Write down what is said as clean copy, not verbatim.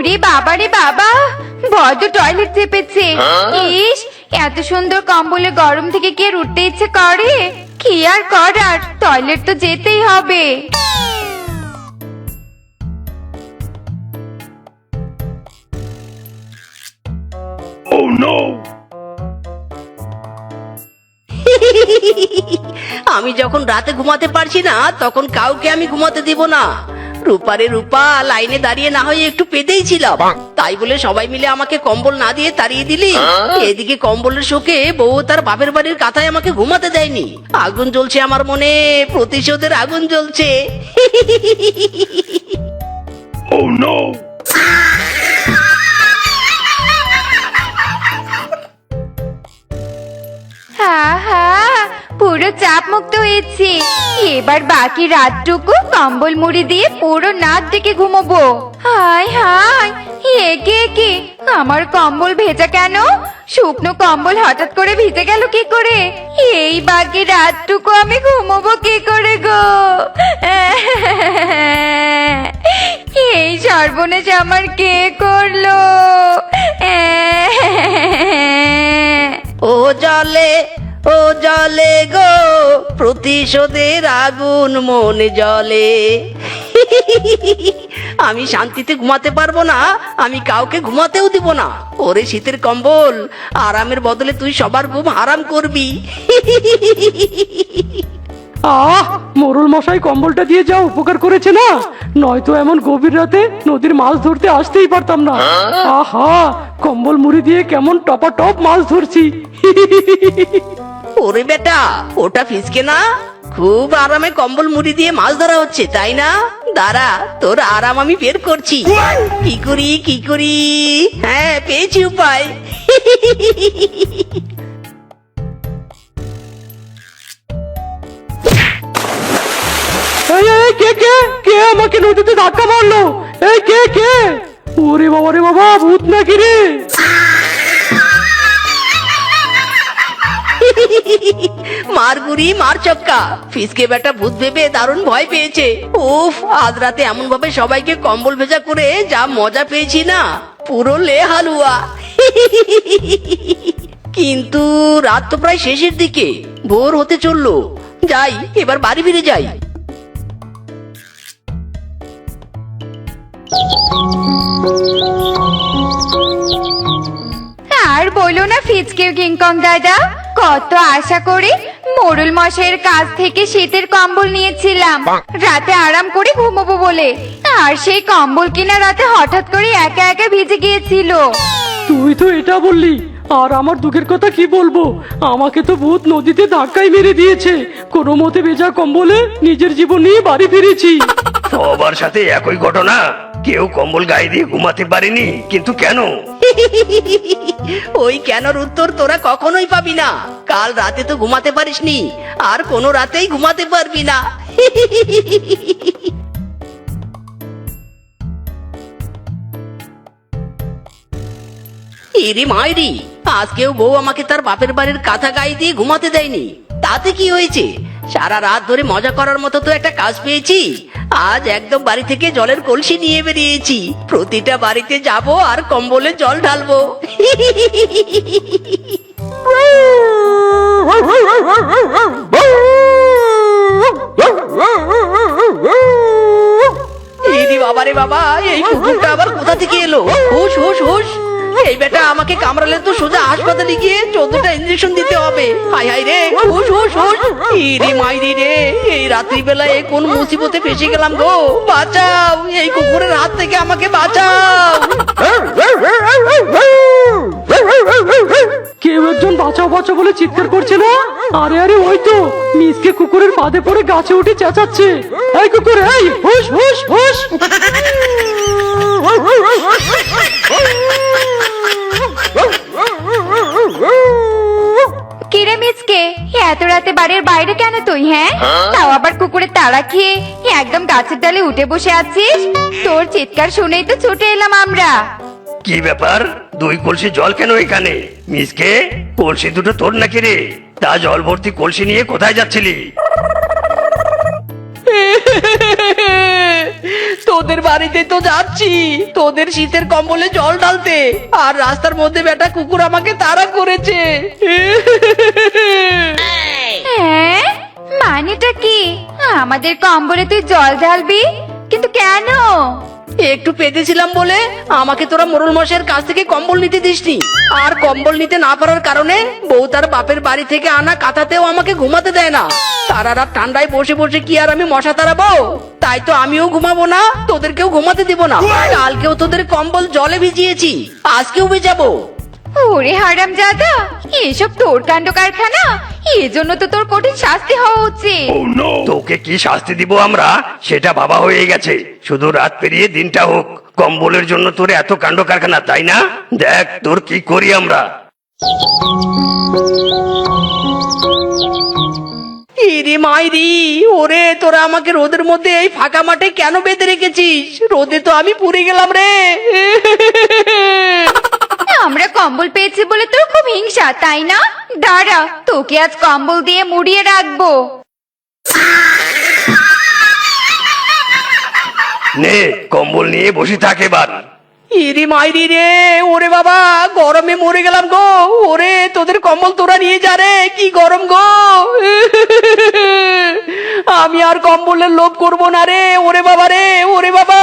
ওরে বাবা রে বাবা, বড্ড টয়লেট চেপেছে। ইস, এত সুন্দর কম্বলে গরম থেকে কি আর উঠতে ইচ্ছে করে? কি আর করার, টয়লেট তো যেতেই হবে। Oh no! আমি যখন রাতে ঘুমাতে পারছি না তখন কাউকে আমি ঘুমাতে দিব না। রূপারে রূপা, লাইনে দাঁড়িয়ে না হয়ে একটু পেতেই ছিলাম, তাই বলে সবাই মিলে আমাকে কম্বল না দিয়ে তাড়িয়ে দিলি। এদিকে কম্বলের শোকে বউ তার বাপের বাড়ির কাঁথায় আমাকে ঘুমাতে দেয়নি। আগুন জ্বলছে আমার মনে, প্রতিশোধের আগুন জ্বলছে। Oh no! হ্যাঁ হ্যাঁ, পুরো চাপ মুক্ত হয়েছি। এবার বাকি রাতটুকু কম্বল মুড়ি দিয়ে পুরো নাক ডেকে ঘুমোবো। হায় হায়, একে একে আমার কম্বল ভেজা কেন? শুকনো কম্বল হঠাৎ করে ভিজে গেল কি করে? এই বাকি রাতটুকু আমি ঘুমোবো কি করে গো? এই সর্বনাশ আমার কে করলো? ও জলে, ও জলে গো, প্রতিশোধের আগুন মনে জলে। আমি শান্তিতে ঘুমাতে পারবো না, আমি কাউকে ঘুমাতেও দিব না। ওরে শীতের কম্বল, আরামের বদলে তুই সবার ঘুম হারাম করবি। মোরল মশাই কম্বলটা দিয়ে যা উপকার করেছে না, নয়তো এমন গভীর রাতে নদীর মাছ ধরতে আসতেই পারতাম না। আহা, কম্বল মুড়ি দিয়ে কেমন টপাটপ মাছ ধরছি। ওরে বেটা, ওটা ফিসকে না? খুব আরামে কম্বল মুড়ি দিয়ে মাছ ধরা হচ্ছে, তাই না? দাঁড়া, তোর আরাম আমি বের করছি। কি করি কি করি, হ্যাঁ পেয়েছি উপায়। এই এই, কে কে কে আমাকে নদীতে ধাক্কা মারলো? এই কে কে? ওরে বাবা রে বাবা, ভূত নাকি রে? মার গুড়ি মার চক্কা, ফিসকে বেটা ভূত ভেবে দারুণ ভয় পেয়েছে। উফ, আজ রাতে এমন ভাবে সবাইকে কম্বল ভেজা করে যা মজা পেয়েছি না, পুরো লে হালুয়া। কিন্তু রাত তো প্রায় শেষের দিকে, ভোর হতে চললো। যাই, এবার বাড়ি ফিরে যাই। আর বলো না ফিচকে কিংকং দাদা, কত আশা করে মোড়ল মশাইয়ের কাছ থেকে শীতের কম্বল নিয়েছিলাম রাতে আরাম করে ঘুমোবো বলে, আর সেই কম্বল কিনা রাতে হঠাৎ করে একা একা ভিজে গিয়েছিল। তুই তো এটা বললি, আর আমার দুঃখের কথা কি বলবো? আমাকে তো ভূত নদীতে ধাক্কাই মেরে দিয়েছে। কোনো মতে ভেজা কম্বলে নিজের জীবন নিয়ে বাড়ি ফিরেছি। সবার সাথে একই ঘটনা, কেউ কম্বল গায়ে দিয়ে ঘুমাতে পারেনি, কিন্তু কেন? ওই কেনর উত্তর তোরা কখনোই পাবি না। কাল রাতে তো ঘুমাতে পারিসনি, আর কোনো রাতেই ঘুমাতে পারবি না। ইরি মাইরি, আজকেও বউ আমাকে তার বাপের বাড়ির কাঁথা গায়ে দিয়ে ঘুমাতে দেয়নি। তাতে কি হয়েছে? সারা রাত ধরে মজা করার মতো তো একটা কাজ পেয়েছি। আজ একদম বাড়ি থেকে জলের কলসি নিয়ে বেরিয়েছি। প্রতিটা বাড়িতে যাব আর কম্বলে জল ঢালবো। ইরি বাবারে বাবা, এই কুকুরটা আবার কোথা থেকে এলো? হুশ হুশ হুশ, এই বেটা আমাকে কামড়ালে তো সোজা হাসপাতালে গিয়ে 14টা ইঞ্জেকশন দিতে হবে। হাই হাই রে, হুশ হুশ হুশ। ইরি মাইরি রে, এই রাত্রি বেলায় কোন মুসিবতে ফেসে গেলাম গো। বাঁচাও, এই কুকুরের হাত থেকে আমাকে বাঁচাও। কেউ একজন বাঁচাও বাঁচাও বলে চিৎকার করছে না? আরে আরে, ওই তো মিসকে কুকুরের পাদে পড়ে গাছে উঠে চেঁচাচ্ছে। এই কুকুর, এই হুশ হুশ হুশ। কিরে মিচকে, এত রাতে বাড়ির বাইরে কেন তুই? হ্যাঁ, তাও আবার কুকুরের তাড়া খেয়ে একদম গাছের ডালে উঠে বসে আছিস। তোর চিৎকার শুনেই তো ছুটে এলাম আমরা। কি ব্যাপার, 2 কলসি জল কেন এখানে? মিসকে, কলসি দুটো তোর নাকি রে? তা জল ভর্তি কলসি নিয়ে কোথায় যাচ্ছিলি? তোদের বাড়িতে তো যাচ্ছি তোদের শীতের কম্বলে জল ঢালতে, আর রাস্তার মধ্যে বেটা কুকুর আমাকে তাড়া করেছে। হ্যাঁ, মানেটা কি? আমাদের কম্বলে তুই জল ঢালবি, কিন্তু কেন? একটু পেতেছিলাম বলে আমাকে তোরা মোড়ল মশাইয়ের কাছ থেকে কম্বল নিতে দিসনি, আর কম্বল নিতে না পারার কারণে বউ তার বাপের বাড়ি থেকে আনা কাঁথাতেও আমাকে ঘুমাতে দেয় না। সারা রাত ঠান্ডায় বসে বসে কি আর আমি মশা তাড়াবো? তাই তো আমিও ঘুমাবো না, তোদেরকেও ঘুমাতে দিব না। কালকেও তোদের কম্বল জলে ভিজিয়েছি, আজকেও ভিজাবো। ওরে হারামজাদা, এসব তোর কাণ্ড কারখানা। এজন্য তো তোর কঠিন শাস্তি হওয়া উচিত। তোকে কি শাস্তি দিব আমরা সেটা ভাবা হয়ে গেছে। শুধু রাত পেরিয়ে দিনটা হোক, কম্বলের জন্য তোর এত কাণ্ড কারখানা, তাই না? দেখ তোর কি করি আমরা। ইরে মাইরি, ওরে তোরা আমাকে রোদের মধ্যে এই ফাঁকা মাঠে কেন বেঁধে রেখেছিস? রোদে তো আমি পুড়ে গেলাম রে। আমরা কম্বল পেয়েছি বলে তোর খুব হিংসা, তাই না? দাঁড়া, তোকে আজ কম্বল দিয়ে মুড়িয়ে রাখবো। নে কম্বল নিয়ে বসে থাক এবার। ইরি মাইরি রে, ওরে বাবা গরমে মরে গেলাম গো। ওরে তোদের কম্বল তোরা নিয়ে যা রে, কি গরম গো। আমি আর কম্বলের লোভ করবো না রে। ওরে বাবা রে, ওরে বাবা।